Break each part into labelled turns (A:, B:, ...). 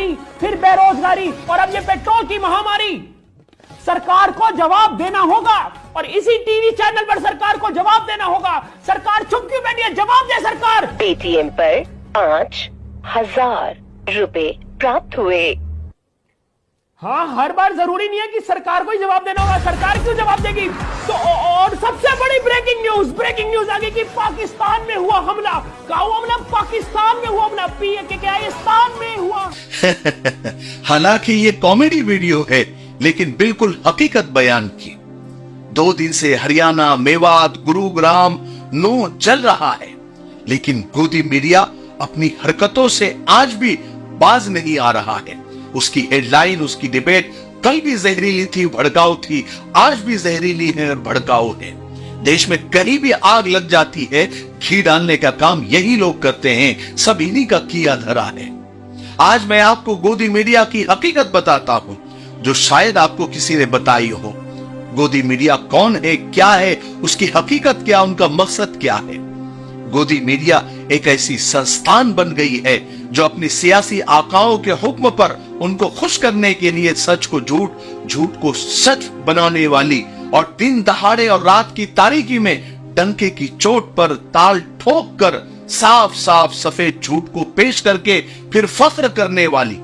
A: महंगाई, फिर बेरोजगारी और अब ये पेट्रोल की महामारी। सरकार को जवाब देना होगा और इसी टीवी चैनल पर सरकार को जवाब देना होगा। सरकार चुप क्यों बैठी है? जवाब दे सरकार।
B: पेटीएम पर 5,000 रुपए प्राप्त हुए।
A: हाँ, हर बार जरूरी नहीं है कि सरकार को ही जवाब देना होगा। सरकार क्यों जवाब देगी? तो और सबसे बड़ी ब्रेकिंग न्यूज आ गई कि पाकिस्तान में हुआ हमला। कहा हुआ हमला? पाकिस्तान में हुआ हमला, PKIस्तान में हुआ।
C: हालांकि ये कॉमेडी वीडियो है, लेकिन बिल्कुल हकीकत बयान की। 2 दिन से हरियाणा, मेवात, गुरुग्राम नो चल रहा है, लेकिन गोदी मीडिया अपनी हरकतों से आज भी बाज नहीं आ रहा है। उसकी हेडलाइन, उसकी डिबेट कल भी जहरीली थी, भड़काऊ थी, आज भी जहरीली है और भड़काऊ है। देश में कहीं भी आग लग जाती है, घी डालने का काम यही लोग करते हैं, सब इन्हीं का किया धरा है। आज मैं आपको गोदी मीडिया की हकीकत बताता हूं, जो शायद आपको किसी ने बताई हो। गोदी मीडिया कौन है, क्या है, उसकी हकीकत क्या, उनका मकसद क्या है। गोदी मीडिया एक ऐसी संस्थान बन गई है जो अपनी सियासी आकाओं के हुक्म पर उनको खुश करने के लिए सच को झूठ, झूठ को सच बनाने वाली और दिन दहाड़े और रात की तारीकी में डंके की चोट पर ताल ठोक कर साफ साफ सफेद झूठ को पेश करके फिर फख्र करने वाली,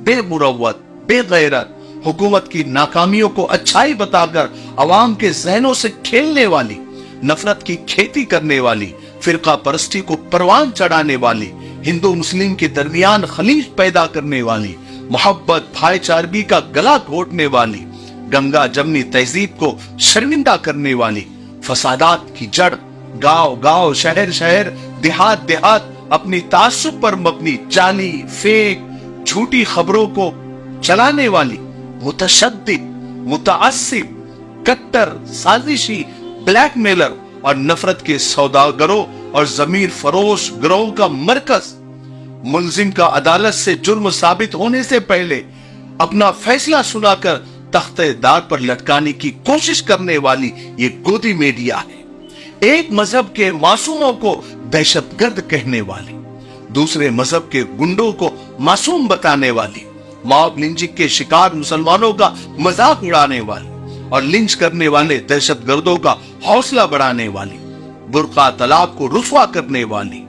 C: बेमुरव्वत, बेगैरत, हुकूमत की नाकामियों को अच्छाई बताकर अवाम के जहनों से खेलने वाली, नफरत की खेती करने वाली, फिरका परस्ती को परवान चढ़ाने वाली, हिंदू मुस्लिम के दरमियान खलीज पैदा करने वाली, मोहब्बत भाईचारगी का गला घोटने वाली, गंगा जमनी तहजीब को शर्मिंदा करने वाली, फसादात की जड़ गांव गांव, शहर शहर, देहात देहात अपनी तासुब पर मबनी जाली, फेक, झूठी खबरों को चलाने वाली, मुतशद्दिद, मुतअस्सिब, कट्टर, साजिशी, ब्लैकमेलर और नफरत के सौदागरों और जमीर फरोश गिरोह का मरकज, मुलजिम का अदालत से जुर्म साबित होने से पहले अपना फैसला सुनाकर तख्तेदार पर लटकाने की कोशिश करने वाली ये गोदी मीडिया है। एक मजहब के मासूमों को दहशतगर्द कहने वाली, दूसरे मजहब के गुंडों को मासूम बताने वाली, मॉब लिंचिंग के शिकार मुसलमानों का मजाक उड़ाने वाली और लिंच करने वाले दहशतगर्दों का हौसला बढ़ाने वाली, बुर्का तलाक को रुस्वा करने वाली,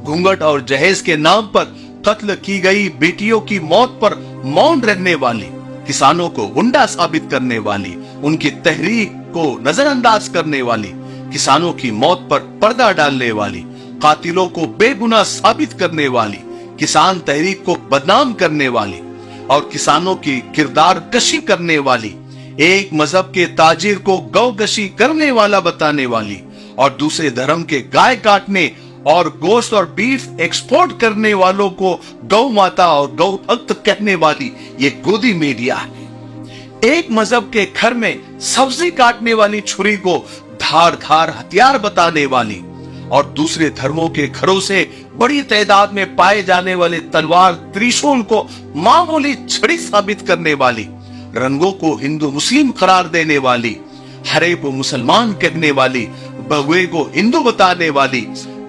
C: घूंघट और जहेज के नाम पर कत्ल की गई बेटियों की मौत पर मौन रहने वाली, किसानों को गुंडा साबित करने वाली, उनकी तहरीक को नजरअंदाज करने वाली, किसानों की मौत पर पर्दा डालने वाली, कातिलों को बेगुनाह साबित करने वाली, किसान तहरीक को बदनाम करने वाली और किसानों की किरदार कशी करने वाली, एक मजहब के ताजिर को गौकशी करने वाला बताने वाली और दूसरे धर्म के गाय काटने और गोश्त और बीफ एक्सपोर्ट करने वालों को गौ माता और गौ भक्त कहने वाली ये गोदी मीडिया है। एक मजहब के घर में सब्जी काटने वाली छुरी को धार धार हथियार बताने वाली और दूसरे धर्मों के घरों से बड़ी तादाद में पाए जाने वाले तलवार त्रिशूल को मामूली छड़ी साबित करने वाली, रंगों को हिंदू मुस्लिम करार देने वाली, हरे को मुसलमान कहने वाली, बहुए को हिंदू बताने वाली,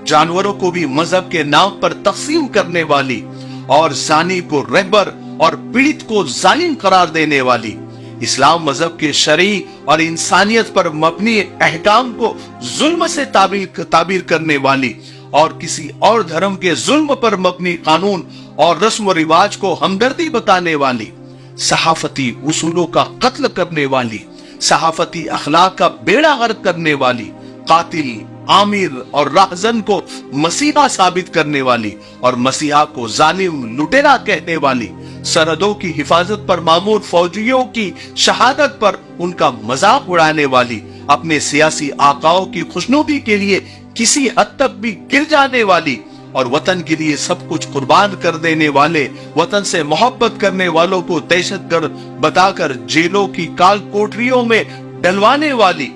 C: जानवरों को भी मजहब के नाम पर तकसीम करने वाली और जानी को रहबर और पीड़ित को जालिम करार देने वाली, इस्लाम मजहब के शरई और इंसानियत पर मबनी अहकाम को जुल्म से ताबीर करने वाली और किसी और धर्म के जुल्म पर मबनी कानून और रस्म रिवाज को हमदर्दी बताने वाली, सहाफती उसूलों का कत्ल करने वाली, सहाफती अखलाक का बेड़ा गर्क करने वाली, कातिल, आमिर और राहजन को मसीहा साबित करने वाली और मसीहा को जालिम लुटेरा कहने वाली, सरहदों की हिफाजत पर मामूर फौजियों की शहादत पर उनका मजाक उड़ाने वाली, अपने सियासी आकाओं की खुशनुदी के लिए किसी हद तक भी गिर जाने वाली और वतन के लिए सब कुछ कुर्बान कर देने वाले, वतन से मोहब्बत करने वालों को दहशतगर्द बताकर जेलों की काल कोठरियों में डलवाने वाली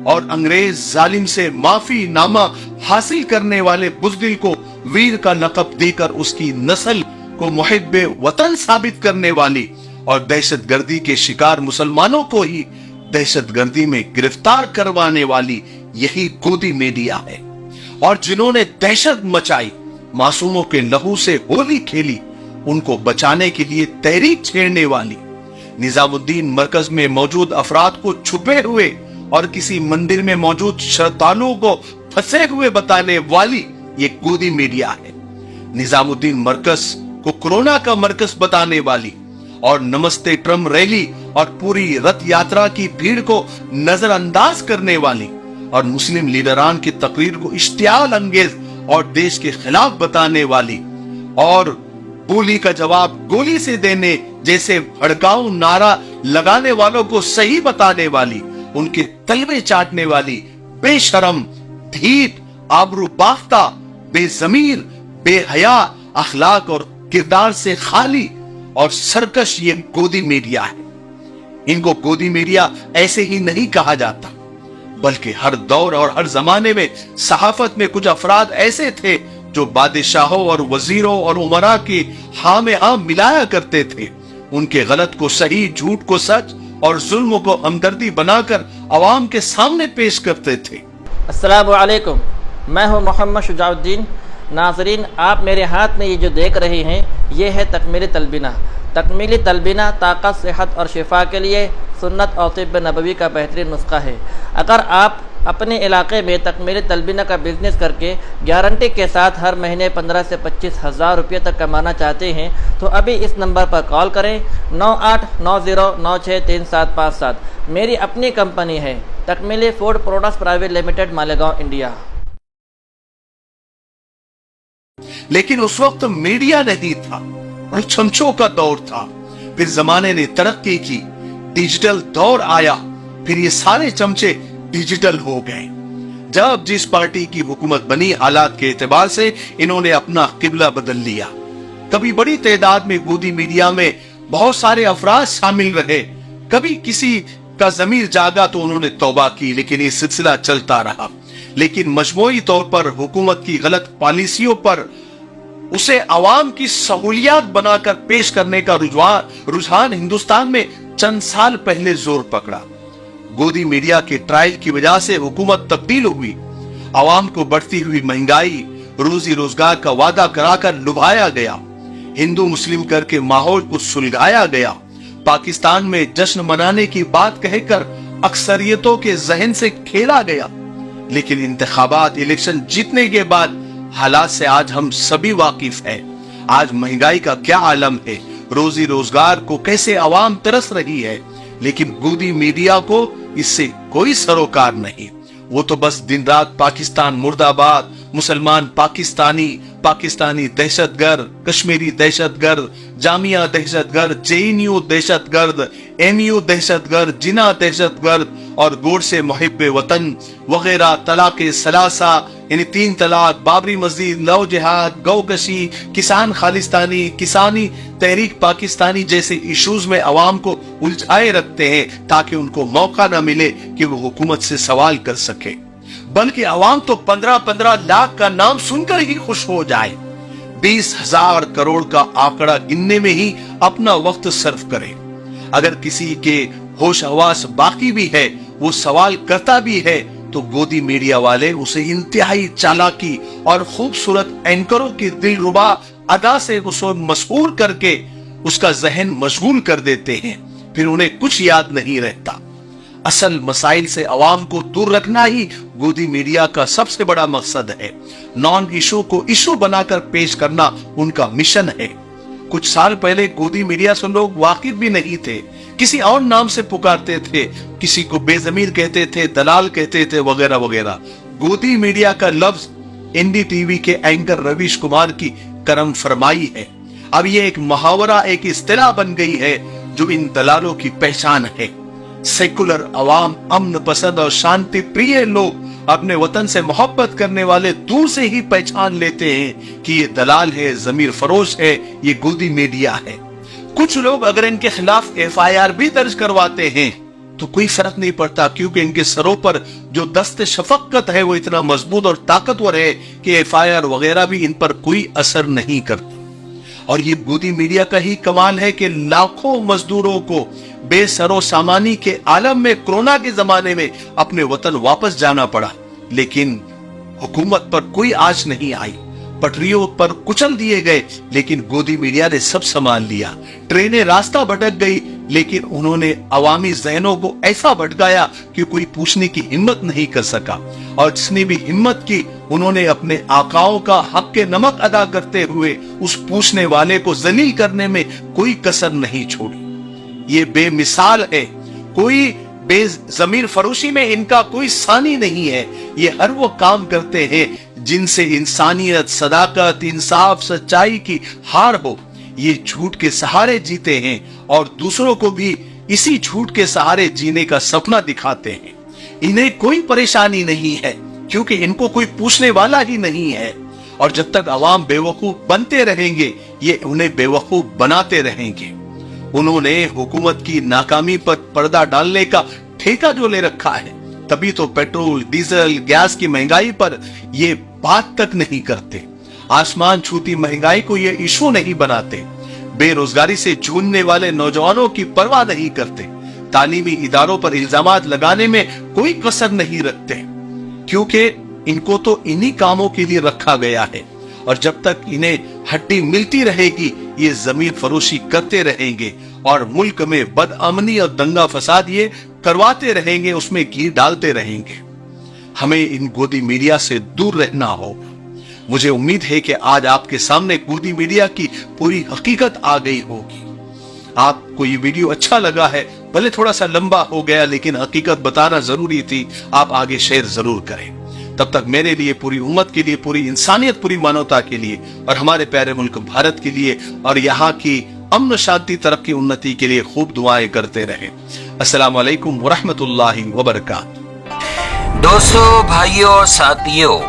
C: और अंग्रेज जालिम से माफी नामा हासिल करने वाले बुज़दिल को वीर का लक़ब देकर उसकी नस्ल को मुहिब्बे वतन साबित करने वाली और दहशतगर्दी के शिकार मुसलमानों को ही दहशतगर्दी में गिरफ्तार करवाने वाली यही गोदी मीडिया है। और जिन्होंने दहशत मचाई, मासूमों के लहू से होली खेली, उनको बचाने के लिए तहरीक छेड़ने वाली, निजामुद्दीन मरकज में मौजूद अफराद को छुपे हुए और किसी मंदिर में मौजूद श्रद्धालुओं को फंसे हुए बताने वाली ये गोदी मीडिया है। निजामुद्दीन मरकज को कोरोना का मरकज बताने वाली और नमस्ते ट्रम्प रैली और पूरी रथ यात्रा की भीड़ को नजरअंदाज करने वाली और मुस्लिम लीडरान की तकरीर को इश्तियाल अंगेज और देश के खिलाफ बताने वाली और गोली का जवाब गोली से देने जैसे भड़काऊ नारा लगाने वालों को सही बताने वाली, उनके तलवे चाटने वाली, बेशरम, ढीठ, आबरू बाफ्ता, बेजमीर, बेहया, अखलाक और किरदार से खाली और सरकश ये गोदी मीडिया है। इनको गोदी मीडिया ऐसे ही नहीं कहा जाता, बल्कि हर दौर और हर जमाने में सहाफत में कुछ अफराद ऐसे थे जो बादशाहों और वजीरों और उमरा की हाँ में हाँ मिलाया करते थे। उनके गलत को सही, झूठ को सच और जुल्म को हमदर्दी बनाकर अवाम के सामने पेश करते थे।
D: अस्सलामु अलैकुम, मैं हूं मोहम्मद शुजाउद्दीन। नाज़रीन, आप मेरे हाथ में ये जो देख रहे हैं ये है तकमीली तलबीना। तकमीली तलबीना ताकत, सेहत और शिफा के लिए सुन्नत और तिब्ब नबवी का बेहतरीन नुस्खा है। अगर आप अपने इलाके में तकमीली तलबीना का बिज़नेस करके गारंटी के साथ हर महीने 15 से 25 हज़ार रुपये तक कमाना चाहते हैं तो अभी इस नंबर पर कॉल करें 9890963757। मेरी अपनी कंपनी है Takmeeli food products private limited, Malegaon, India.
C: लेकिन उस वक्त मीडिया नहीं था और चमचों का दौर था। फिर जमाने ने तरक्की की, डिजिटल दौर आया, फिर ये सारे चमचे डिजिटल हो गए। जब जिस पार्टी की हुकूमत बनी, हालात के एतबार से इन्होंने अपना किबला बदल लिया। कभी बड़ी तादाद में गोदी मीडिया में बहुत सारे अफराद शामिल रहे, कभी किसी का ज़मीर जागा तो उन्होंने तौबा की, लेकिन ये सिलसिला चलता रहा। लेकिन मजमूई तौर पर हुकूमत की गलत पॉलिसियों पर उसे अवाम की सहूलियात बनाकर पेश करने का रुझान हिंदुस्तान में चंद साल पहले जोर पकड़ा। गोदी मीडिया के ट्रायल की वजह से हुकूमत तब्दील हुई। अवाम को बढ़ती हुई महंगाई, रोजी रोजगार का वादा कराकर लुभाया गया, हिंदू मुस्लिम करके माहौल को सुलगाया गया, पाकिस्तान में जश्न मनाने की बात कहकर अक्सरियतों के जहन से खेला गया। लेकिन इंतखाबात, इलेक्शन जीतने के बाद हालात से आज हम सभी वाकिफ हैं। आज महंगाई का क्या आलम है, रोजी रोजगार को कैसे अवाम तरस रही है, लेकिन गोदी मीडिया को इससे कोई सरोकार नहीं। वो तो बस दिन रात पाकिस्तान मुर्दाबाद, मुसलमान पाकिस्तानी, पाकिस्तानी दहशतगर्द, कश्मीरी दहशतगर्द, जामिया दहशतगर्द, JNU दहशतगर्द, MU दहशतगर्द, जिना दहशतगर्द और गोड से मुहिब्बे वतन वगैरह, तलाक़े सलासा यानी 3 तलाक, बाबरी मस्जिद, लव जिहाद, गौकशी, किसान खालिस्तानी, किसानी तहरीक पाकिस्तानी जैसे इश्यूज में अवाम को उलझाए रखते हैं ताकि उनको मौका न मिले कि वो हुकूमत से सवाल कर सके। बल्कि अवाम तो 15-15 लाख का नाम सुनकर ही खुश हो जाए, 20,000 करोड़ का आंकड़ा गिनने में ही अपना वक्त सर्फ करे। अगर किसी के होश हवास बाकी भी है, वो सवाल करता भी है, तो गोदी मीडिया वाले उसे इंतहाई चालाकी और खूबसूरत एंकरों की दिलरुबा अदा से उसे मशहूर करके उसका जहन मशगूल कर देते हैं। फिर उन्हें कुछ याद नहीं रहता। असल मसाइल से अवाम को दूर रखना ही गोदी मीडिया का सबसे बड़ा मकसद है। नॉन इशू को इशू बनाकर पेश करना उनका मिशन है। कुछ साल पहले गोदी मीडिया से लोग वाकिफ भी नहीं थे, किसी और नाम से पुकारते थे, किसी को बेजमीर कहते थे, दलाल कहते थे, वगैरह वगैरह। गोदी मीडिया का लफ्ज NDTV के एंकर रवीश कुमार की करम फरमाई है। अब ये एक मुहावरा, एक इस्तिलाह बन गई है जो इन दलालों की पहचान है। सेकुलर अवाम, अमन पसंद और शांति प्रिय लोग, अपने वतन से मोहब्बत करने वाले दूर से ही पहचान लेते हैं कि ये दलाल है, जमीर फरोश है, ये गोदी मीडिया है। कुछ लोग अगर इनके खिलाफ FIR भी दर्ज करवाते हैं तो कोई फर्क नहीं पड़ता, क्योंकि इनके सरों पर जो दस्त शफकत है वो इतना मजबूत और ताकतवर है कि FIR वगैरह भी इन पर कोई असर नहीं करता। और ये गोदी मीडिया का ही कमाल है कि लाखों मजदूरों को बेसरो सामानी के आलम में कोरोना के जमाने में अपने वतन वापस जाना पड़ा, लेकिन हुकूमत पर कोई आंच नहीं आई। पटरियों पर कुचल दिए गए, लेकिन गोदी मीडिया ने सब संभाल लिया। ट्रेनें रास्ता भटक गई, लेकिन उन्होंने अवामी ज़हनों को ऐसा भटकाया कि कोई पूछने की हिम्मत नहीं कर सका, और जिसने भी हिम्मत की उन्होंने अपने आकाओं का हक के नमक अदा करते हुए उस पूछने वाले को जलील करने में कोई कसर नहीं छोड़ी। ये बेमिसाल है, कोई बेज़मीर फरोशी में इनका कोई सानी नहीं है। ये हर वो काम करते हैं जिनसे इंसानियत, सदाकत, इंसाफ, सच्चाई की हार हो। ये झूठ के सहारे जीते हैं और दूसरों को भी इसी झूठ के सहारे जीने का सपना दिखाते हैं। इन्हें कोई परेशानी नहीं है क्योंकि इनको कोई पूछने वाला ही नहीं है, और जब तक अवाम बेवकूफ बनते रहेंगे ये उन्हें बेवकूफ बनाते रहेंगे। उन्होंने हुकूमत की नाकामी पर पर्दा डालने का ठेका जो ले रखा है, तभी तो पेट्रोल, डीजल, गैस की महंगाई पर ये बात तक नहीं करते। आसमान छूती महंगाई को ये इशू नहीं बनाते। बेरोजगारी से जूझने वाले नौजवानों की परवाह नहीं करते। तालीमी इदारों पर इल्जामात लगाने में कोई कसर नहीं रखते, क्योंकि इनको तो इन्हीं कामों के लिए रखा गया है, और जब तक इन्हें हड्डी मिलती रहेगी ये जमीन फरोशी करते रहेंगे और मुल्क में बदअमनी और दंगा फसाद ये करवाते रहेंगे, उसमें घी डालते रहेंगे। हमें इन गोदी मीडिया से दूर रहना होगा। मुझे उम्मीद है कि आज आपके सामने गोदी मीडिया की पूरी हकीकत आ गई होगी। आपको ये वीडियो अच्छा लगा है, भले थोड़ा सा लंबा हो गया, लेकिन हकीकत बताना जरूरी थी। आप आगे शेयर जरूर करें। तब तक मेरे लिए, पूरी उम्मत के लिए, पूरी इंसानियत, पूरी मानवता के लिए और हमारे प्यारे मुल्क भारत के लिए और यहाँ की अमन, शांति, तरक्की, उन्नति के लिए खूब दुआएं करते रहें। अस्सलाम वालेकुम वरहमतुल्लाहि वबरकातुहू।
E: दोस्तों, भाइयों और साथियों,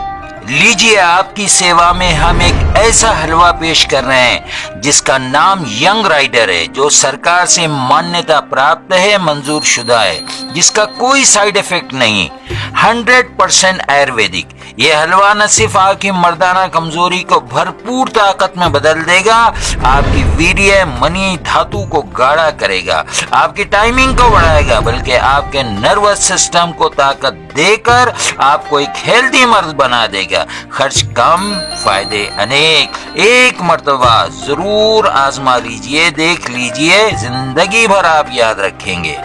E: लीजिए आपकी सेवा में हम एक ऐसा हलवा पेश कर रहे हैं जिसका नाम यंग राइडर है, जो सरकार से मान्यता प्राप्त है, मंजूर शुदा है, जिसका कोई साइड इफेक्ट नहीं, 100% आयुर्वेदिक। ये हलवा न सिर्फ आपकी मर्दाना कमजोरी को भरपूर ताकत में बदल देगा, आपकी वीर्य, मनी, धातु को गाढ़ा करेगा, आपकी टाइमिंग को बढ़ाएगा, बल्कि आपके नर्वस सिस्टम को ताकत देकर आपको एक हेल्दी मर्द बना देगा। खर्च कम, फायदे अनेक। एक मर्तबा जरूर आजमा लीजिए, देख लीजिए, जिंदगी भर आप याद रखेंगे।